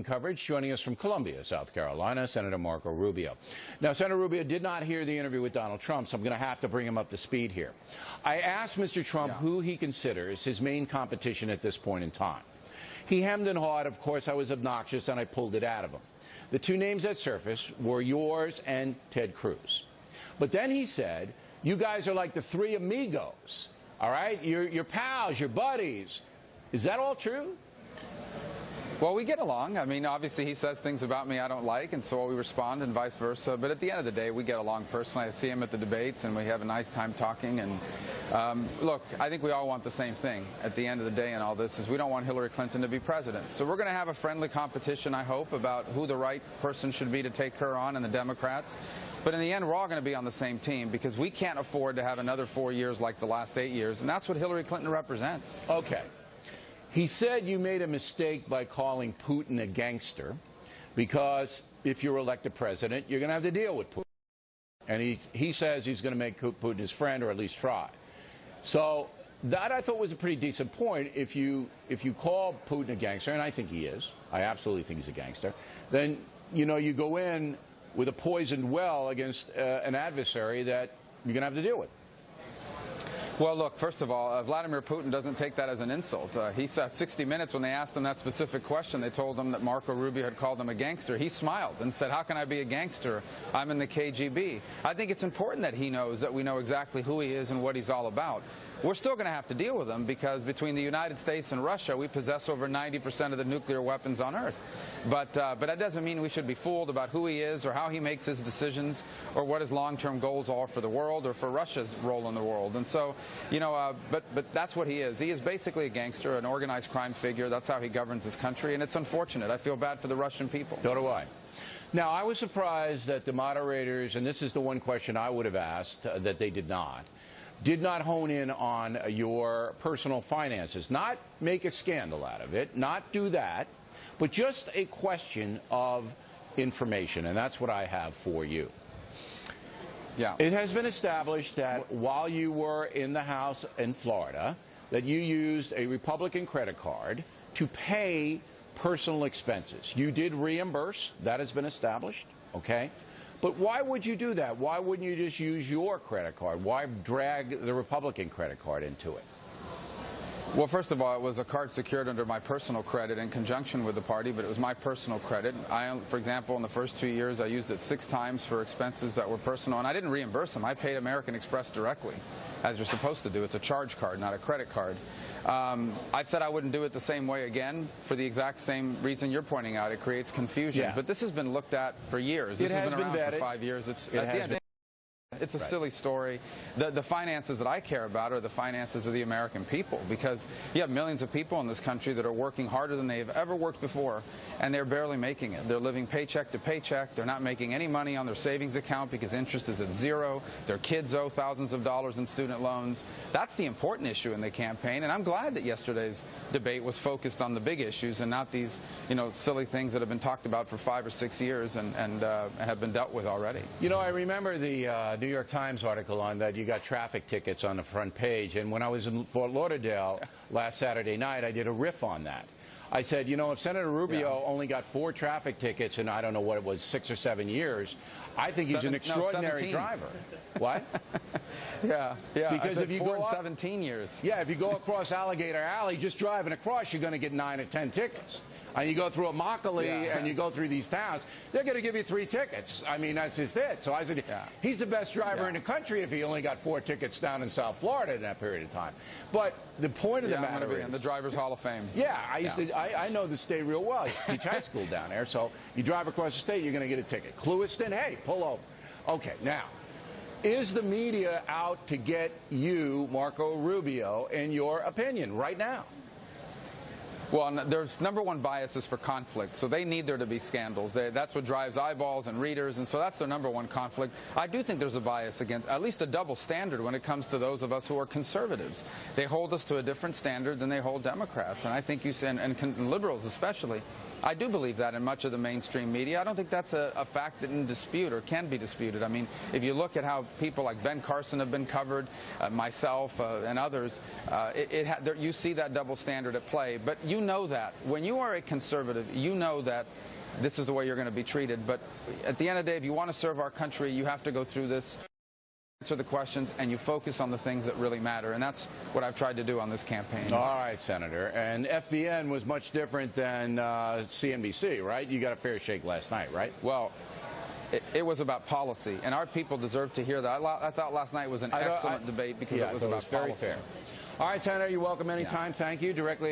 coverage. Joining us from Columbia, South Carolina, Senator Marco Rubio. Now, Senator Rubio did not hear the interview with Donald Trump, so I'm going to have to bring him up to speed here. I asked Mr. Trump who he considers his main competition at this point in time. He hemmed and hawed. Of course, I was obnoxious, and I pulled it out of him. The two names that surfaced were yours and Ted Cruz. But then he said, you guys are like the three amigos, all right? You're pals, you're buddies. Is that all true? Well, we get along. I mean, obviously he says things about me I don't like, and so we respond and vice versa. But at the end of the day, we get along personally. I see him at the debates, and we have a nice time talking. And look, I think we all want the same thing at the end of the day in all this, is we don't want Hillary Clinton to be president. So we're going to have a friendly competition, I hope, about who the right person should be to take her on and the Democrats. But in the end, we're all going to be on the same team because we can't afford to have another 4 years like the last 8 years, and that's what Hillary Clinton represents. Okay. He said you made a mistake by calling Putin a gangster because if you're elected president, you're going to have to deal with Putin. And he says he's going to make Putin his friend, or at least try. So that I thought was a pretty decent point. If you call Putin a gangster, and I think he is, I absolutely think he's a gangster, then, you know, you go in with a poisoned well against an adversary that you're going to have to deal with. Well, look, first of all, Vladimir Putin doesn't take that as an insult. He said 60 Minutes, when they asked him that specific question, they told him that Marco Rubio had called him a gangster. He smiled and said, how can I be a gangster? I'm in the KGB. I think it's important that he knows that we know exactly who he is and what he's all about. We're still going to have to deal with him because between the United States and Russia, we possess over 90% of the nuclear weapons on Earth. But that doesn't mean we should be fooled about who he is or how he makes his decisions or what his long-term goals are for the world or for Russia's role in the world. And so, you know, but that's what he is. He is basically a gangster, an organized crime figure. That's how he governs his country, and it's unfortunate. I feel bad for the Russian people. So do I. Now, I was surprised that the moderators, and this is the one question I would have asked that they did not hone in on your personal finances, not make a scandal out of it, not do that, but just a question of information, and that's what I have for you. Yeah. It has been established that while you were in the House in Florida, that you used a Republican credit card to pay personal expenses. You did reimburse. That has been established, okay? But why would you do that? Why wouldn't you just use your credit card? Why drag the Republican credit card into it? Well, first of all, it was a card secured under my personal credit in conjunction with the party, but it was my personal credit. For example, in the first 2 years, I used it 6 times for expenses that were personal, and I didn't reimburse them. I paid American Express directly, as you're supposed to do. It's a charge card, not a credit card. I said I wouldn't do it the same way again for the exact same reason you're pointing out. It creates confusion. Yeah. But this has been looked at for years. This has been around for 5 years. It's a silly story. The finances that I care about are the finances of the American people, because you have millions of people in this country that are working harder than they've ever worked before, and they're barely making it. They're living paycheck to paycheck. They're not making any money on their savings account because interest is at zero. Their kids owe thousands of dollars in student loans. That's the important issue in the campaign, and I'm glad that yesterday's debate was focused on the big issues and not these, you know, silly things that have been talked about for 5 or 6 years and have been dealt with already. You know, I remember the New York Times article on that. You got traffic tickets on the front page, and when I was in Fort Lauderdale last Saturday night, I did a riff on that. I said, you know, if Senator Rubio only got 4 traffic tickets in, I don't know what it was, 6 or 7 years, I think he's an extraordinary driver. What? Yeah. Because if you go up 17 years. Yeah, if you go across Alligator Alley, just driving across, you're going to get 9 or 10 tickets. And you go through Immokalee and you go through these towns, they're going to give you 3 tickets. I mean, that's just it. So I said, he's the best driver in the country if he only got 4 tickets down in South Florida in that period of time. But the point of the matter is, I'm going to be in the Drivers Hall of Fame. Yeah, I know the state real well. I used to teach high school down there. So you drive across the state, you're going to get a ticket. Clewiston, hey, pull over. Okay, now, is the media out to get you, Marco Rubio, in your opinion, right now? Well, there's #1 bias is for conflict, so they need there to be scandals. That's what drives eyeballs and readers, and so that's their #1 conflict. I do think there's a bias against, at least a double standard when it comes to those of us who are conservatives. They hold us to a different standard than they hold Democrats, and I think and liberals especially. I do believe that in much of the mainstream media. I don't think that's a fact that in dispute or can be disputed. I mean, if you look at how people like Ben Carson have been covered, myself and others, you see that double standard at play. But you know that. When you are a conservative, you know that this is the way you're going to be treated. But at the end of the day, if you want to serve our country, you have to go through this, answer the questions, and you focus on the things that really matter. And that's what I've tried to do on this campaign. All right, Senator. And FBN was much different than CNBC, right? You got a fair shake last night, right? Well, it was about policy, and our people deserve to hear that. I thought last night was an excellent debate because it was about very policy. fair. All right, Senator, you're welcome anytime. Thank you. Directly